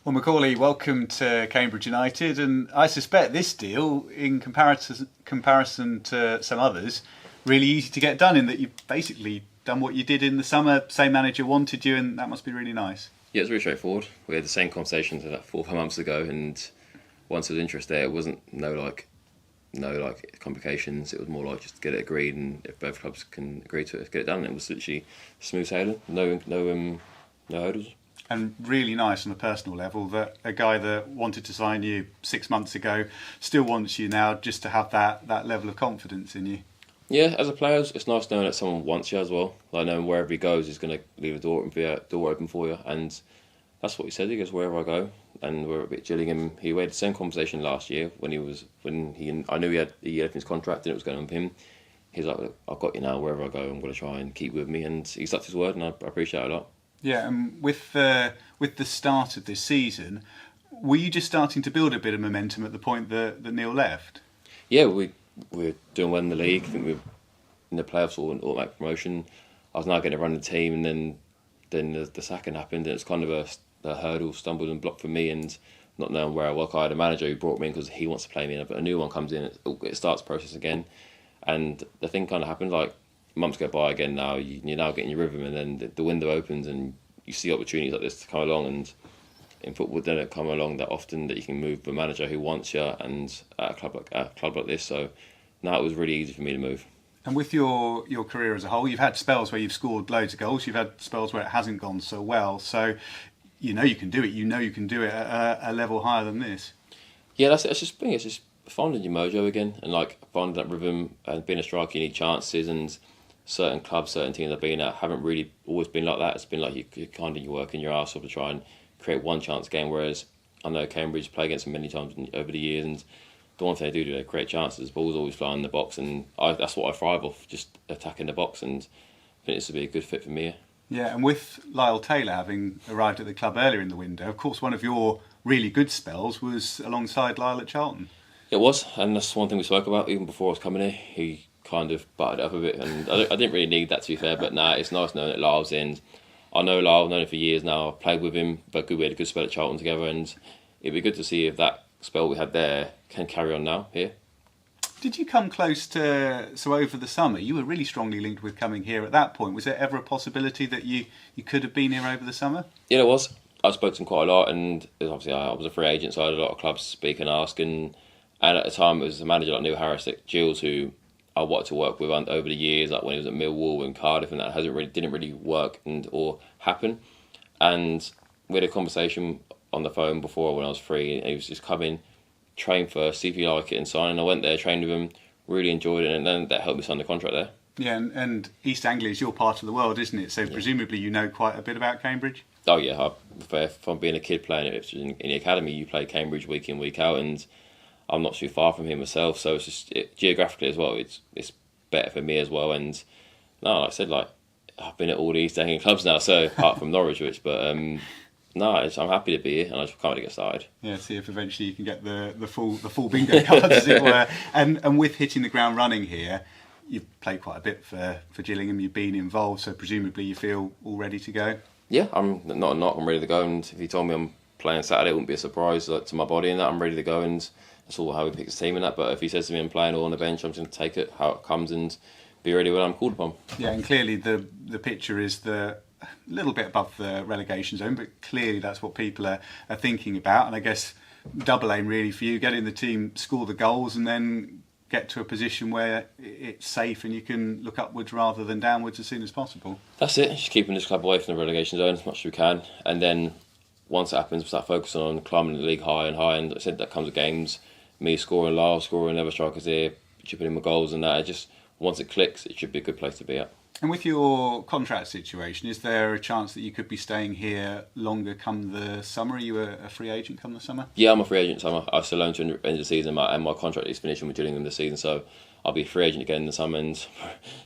Well, Macauley, welcome to Cambridge United, and I suspect this deal, in comparison to some others, really easy to get done in that you've basically done what you did in the summer. Same manager wanted you, and that must be really nice. Yeah, it's really straightforward. We had the same conversations about 4 or 5 months ago, and once there was interest there, it wasn't no complications. It was more like just get it agreed, and if both clubs can agree to it, get it done. It was literally smooth sailing, no hurdles. And really nice on a personal level that a guy that wanted to sign you 6 months ago still wants you now, just to have that level of confidence in you. Yeah, as a player, it's nice knowing that someone wants you as well. Like knowing wherever he goes, he's going to leave a door open for you, and that's what he said. He goes wherever I go, and we're a bit Gillingham. He had the same conversation last year I knew he had his contract and it was going on with him. He's like, "Look, I've got you now. Wherever I go, I'm going to try and keep with me," and he stuck to his word, and I appreciate it a lot. Yeah, and with the start of this season, were you just starting to build a bit of momentum at the point that Neil left? Yeah, we're doing well in the league. I think we're in the playoffs or automatic promotion. I was now getting to run the team, and then the sacking happened, and it's kind of a hurdle, stumbled and blocked for me, and not knowing where I work. I had a manager who brought me in because he wants to play me, but a new one comes in, it starts the process again, and the thing kind of happened like months go by again. Now you're now getting your rhythm, and then the window opens, and you see opportunities like this to come along. And in football, they don't come along that often that you can move the manager who wants you, and at a club like this. So now it was really easy for me to move. And with your career as a whole, you've had spells where you've scored loads of goals. You've had spells where it hasn't gone so well. So you know you can do it. You know you can do it at a level higher than this. Yeah, that's just being. It's just finding your mojo again, and like finding that rhythm. And being a striker, you need chances, and certain clubs, certain teams I've been at haven't really always been like that. It's been like you're working your arse off to try and create one chance game. Whereas I know Cambridge play against them many times over the years, and the one thing they do, they create chances. Balls always fly in the box, and that's what I thrive off, just attacking the box. And I think this would be a good fit for me. Yeah, and with Lyle Taylor having arrived at the club earlier in the window, of course, one of your really good spells was alongside Lyle at Charlton. It was, and that's one thing we spoke about even before I was coming here. He kind of butted it up a bit, and I didn't really need that, to be fair, but it's nice knowing that Lyle's in. I know Lyle, I've known him for years now. I've played with him, but we had a good spell at Charlton together, and it'd be good to see if that spell we had there can carry on now here. Did you come close to, so over the summer, you were really strongly linked with coming here at that point. Was there ever a possibility that you could have been here over the summer? Yeah, there was. I spoke to him quite a lot, and obviously I was a free agent, so I had a lot of clubs speak and ask, and at the time it was a manager like Neil Harris at Gills who I wanted to work with over the years, like when he was at Millwall and Cardiff, and that didn't really work or happen. And we had a conversation on the phone before when I was free, and he was just coming, train first, see if you like it, and sign. And I went there, trained with him, really enjoyed it, and then that helped me sign the contract there. Yeah, and East Anglia is your part of the world, isn't it? So yeah. Presumably you know quite a bit about Cambridge? Oh yeah, from being a kid playing in the academy, you play Cambridge week in, week out, and I'm not too far from here myself, so it's just geographically as well. It's better for me as well. And no, like I said, I've been at all the East Anglian clubs now, so apart from Norwich, but I'm happy to be here, and I just can't wait to get started. Yeah, see if eventually you can get the full bingo cards, as it were. And with hitting the ground running here, you've played quite a bit for Gillingham. You've been involved, so presumably you feel all ready to go. Yeah, I'm ready to go. And if you told me I'm playing Saturday, it wouldn't be a surprise to my body in that. I'm ready to go, and that's all how he picks his team in that. But if he says to me I'm playing all on the bench, I'm just going to take it how it comes and be ready when I'm called upon. Yeah, and clearly the picture is a little bit above the relegation zone, but clearly that's what people are thinking about. And I guess double aim really for you, get in the team, score the goals, and then get to a position where it's safe and you can look upwards rather than downwards as soon as possible. That's it, just keeping this club away from the relegation zone as much as we can, and then once it happens, we start focusing on climbing the league high and high. And I said that comes with games, me scoring, Lyle scoring, other strikers here, chipping in my goals, and that. It just, once it clicks, it should be a good place to be at. And with your contract situation, is there a chance that you could be staying here longer come the summer? Are you a free agent come the summer? Yeah, I'm a free agent summer. I still own to the end of the season, and my contract is finishing with Gillingham this season, so I'll be a free agent again in the summer and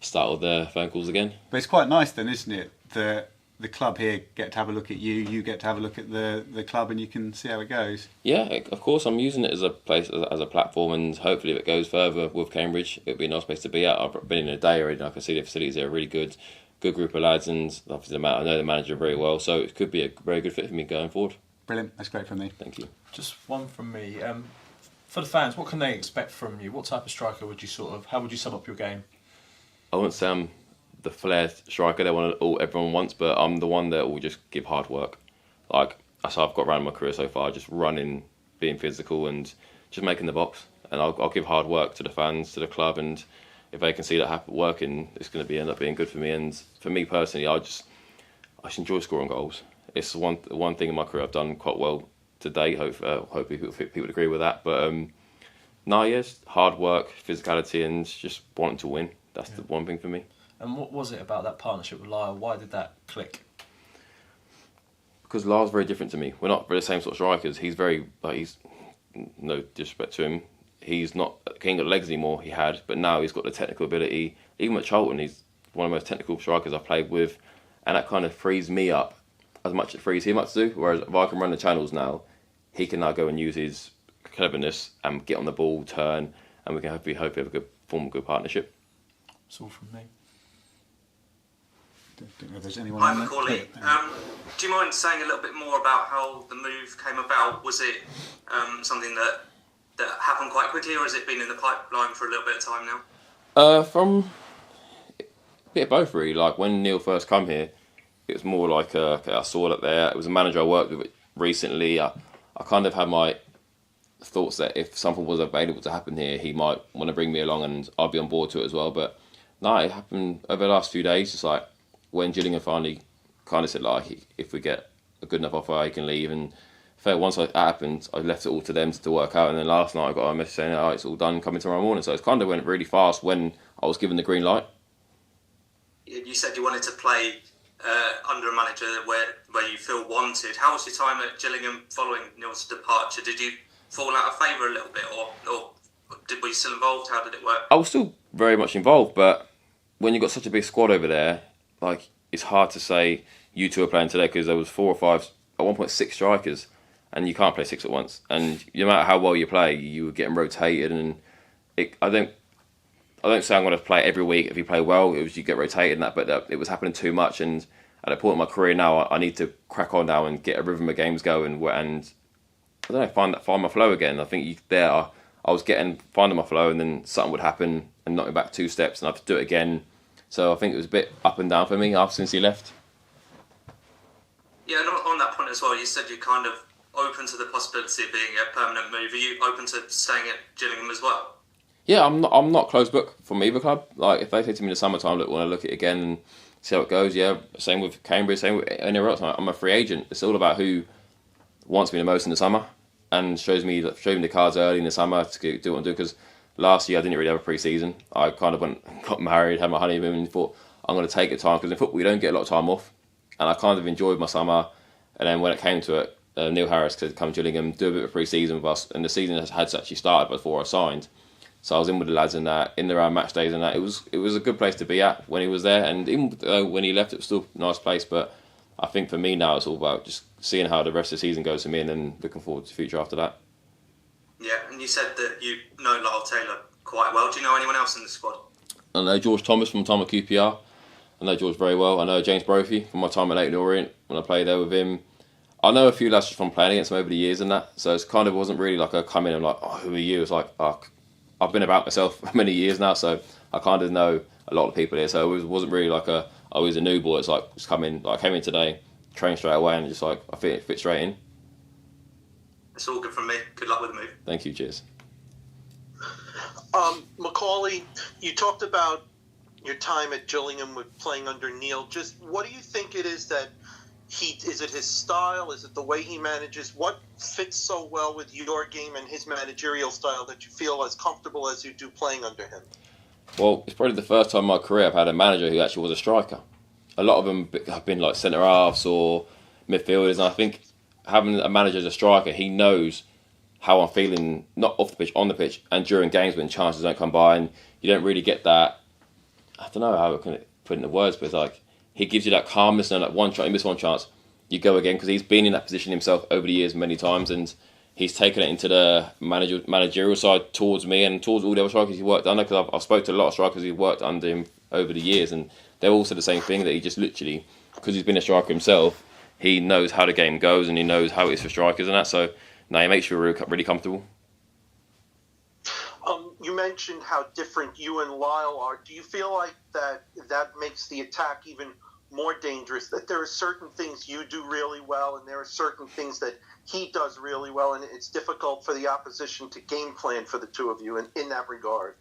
start with the phone calls again. But it's quite nice then, isn't it, that the club here get to have a look at you get to have a look at the club, and you can see how it goes. Yeah, of course, I'm using it as a place, as a platform, and hopefully if it goes further with Cambridge, it'll be a nice place to be at. I've been in a day already, and I can see the facilities are a really good group of lads, and obviously I know the manager very well, so it could be a very good fit for me going forward. Brilliant. That's great from me. Thank you. Just one from me. For the fans, what can they expect from you? What type of striker would you how would you sum up your game? I wouldn't say I'm the flair striker that everyone wants, but I'm the one that will just give hard work. Like, that's how I've got around my career so far, just running, being physical and just making the box. And I'll give hard work to the fans, to the club, and if they can see that working, it's going to end up being good for me. And for me personally, I just enjoy scoring goals. It's one thing in my career I've done quite well to date. Hopefully people would agree with that. But yes, hard work, physicality, and just wanting to win. That's the one thing for me. And what was it about that partnership with Lyle? Why did that click? Because Lyle's very different to me. We're not the same sort of strikers. He's no disrespect to him. He ain't got legs anymore. He had, but now he's got the technical ability. Even at Charlton, he's one of the most technical strikers I've played with, and that kind of frees me up as much as it frees him up to do. Whereas if I can run the channels now, he can now go and use his cleverness and get on the ball, turn, and we can hopefully have a form a good partnership. That's all from me. Don't know if there's anyone. Hi, Macauley. Do you mind saying a little bit more about how the move came about? Was it something that happened quite quickly, or has it been in the pipeline for a little bit of time now? From a bit of both, really. Like, when Neil first come here, it was more like I saw it there. It was a manager I worked with recently. I kind of had my thoughts that if something was available to happen here, he might want to bring me along and I'd be on board to it as well. But no, it happened over the last few days. Just like when Gillingham finally kind of said, like, if we get a good enough offer, he can leave. And once that happened, I left it all to them to work out. And then last night I got a message saying, oh, it's all done, coming tomorrow morning. So it kind of went really fast when I was given the green light. You said you wanted to play under a manager where you feel wanted. How was your time at Gillingham following Neil's departure? Did you fall out of favour a little bit, or were you still involved? How did it work? I was still very much involved, but when you've got such a big squad over there, like, it's hard to say you two are playing today because there was 4 or 5, at one point 6 strikers, and you can't play 6 at once. And no matter how well you play, you were getting rotated, and I don't say I'm going to play every week. If you play well, it was you get rotated and that, but it was happening too much. And at a point in my career now, I need to crack on now and get a rhythm of games going, and I don't know, find my flow again. I think I was finding my flow, and then something would happen and knock me back 2 steps, and I have to do it again. So I think it was a bit up and down for me since he left. Yeah, and on that point as well, you said you're kind of open to the possibility of being a permanent move. Are you open to staying at Gillingham as well? Yeah, I'm not closed book from either club. Like, if they say to me in the summertime, look, want to look at it again and see how it goes, yeah. Same with Cambridge, same with anywhere else. I'm a free agent. It's all about who wants me the most in the summer and show me the cards early in the summer to do what I do. Because last year I didn't really have a pre-season. I kind of got married, had my honeymoon, and thought I'm going to take the time, because in football you don't get a lot of time off. And I kind of enjoyed my summer. And then when it came to it, Neil Harris could come to Gillingham, do a bit of a pre-season with us, and the season had actually started before I signed. So I was in with the lads in that, in around match days and that. It was a good place to be at when he was there, and even when he left, it was still a nice place. But I think for me now, it's all about just seeing how the rest of the season goes for me, and then looking forward to the future after that. Yeah, and you said that you know Lyle Taylor quite well. Do you know anyone else in the squad? I know George Thomas from my time at QPR. I know George very well. I know James Brophy from my time at Leyton Orient when I played there with him. I know a few lads from playing against him over the years and that. So it's kind of wasn't really like a come in and like, oh, who are you? It's like, oh, I've been about myself for many years now, so I kind of know a lot of people here. So it wasn't really like I was a new boy. It's like, just come in. Like, I came in today, trained straight away, and just like I fit straight in. It's all good from me. Good luck with the move. Thank you. Cheers. Macauley, you talked about your time at Gillingham with playing under Neil. Just what do you think it is that is it his style? Is it the way he manages? What fits so well with your game and his managerial style that you feel as comfortable as you do playing under him? Well, it's probably the first time in my career I've had a manager who actually was a striker. A lot of them have been like centre halves or midfielders, and I think having a manager as a striker, he knows how I'm feeling, not off the pitch, on the pitch, and during games when chances don't come by, and you don't really get that. I don't know how I can put it into words, but it's like he gives you that calmness, and like one chance, you miss one chance, you go again, because he's been in that position himself over the years many times, and he's taken it into the managerial side towards me and towards all the other strikers he worked under, because I've spoken to a lot of strikers who've worked under him over the years, and they're all said the same thing, that he just literally, because he's been a striker himself, he knows how the game goes and he knows how it is for strikers and that. So no, he makes you really comfortable. You mentioned how different you and Lyle are. Do you feel like that makes the attack even more dangerous? That there are certain things you do really well, and there are certain things that he does really well, and it's difficult for the opposition to game plan for the two of you in that regard?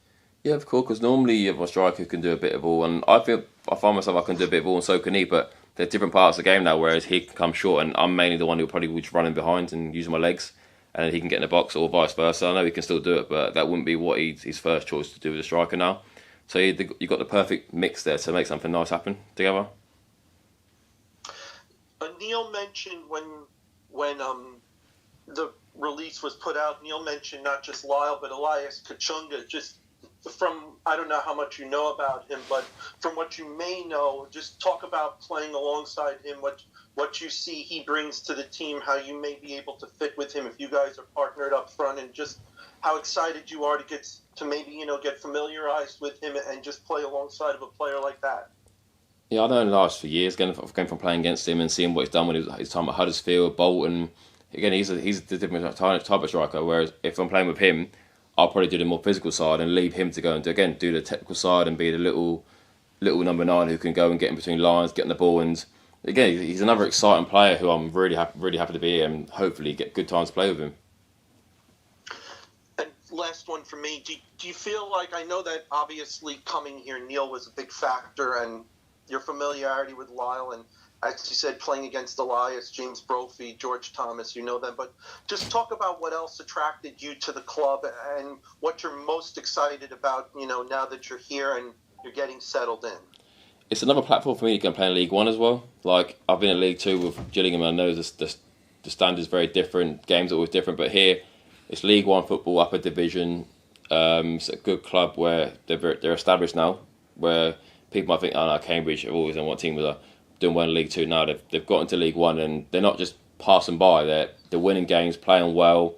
Yeah, of course, because normally my striker can do a bit of all, and I find myself I can do a bit of all, and so can he, but there are different parts of the game now, whereas he can come short, and I'm mainly the one who probably will just run in behind and using my legs, and then he can get in the box, or vice versa. I know he can still do it, but that wouldn't be what his first choice to do with a striker now. So you've got the perfect mix there to make something nice happen together. Neil mentioned when the release was put out, Neil mentioned not just Lyle, but Elias Kachunga. Just from, I don't know how much you know about him, but from what you may know, just talk about playing alongside him, what you see he brings to the team, how you may be able to fit with him if you guys are partnered up front, and just how excited you are to get familiarized with him and just play alongside of a player like that. Yeah, I've known Elias for years, going from playing against him and seeing what he's done with his time at Huddersfield, Bolton. Again, he's the different type of striker, whereas if I'm playing with him, I'll probably do the more physical side and leave him to go and do the technical side and be the little number 9 who can go and get in between lines, get on the ball. And again, he's another exciting player who I'm really happy to be here and hopefully get good times to play with him. And last one for me, do you feel like, I know that obviously coming here, Neil was a big factor, and your familiarity with Lyle, and as you said, playing against Elias, James Brophy, George Thomas, you know them, but just talk about what else attracted you to the club and what you're most excited about, now that you're here and you're getting settled in. It's another platform for me to go and play in League One as well. Like, I've been in League Two with Gillingham, and I know the standard's very different, games are always different, but here it's League One football, upper division. It's a good club where they're established now, where people might think, oh no, Cambridge have always known what teams are doing well in League Two. Now they've got into League One, and they're not just passing by. They're winning games, playing well,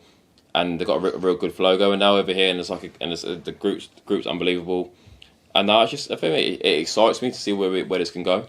and they've got a real good flow going now over here. And the group's unbelievable. And I think it excites me to see where this can go.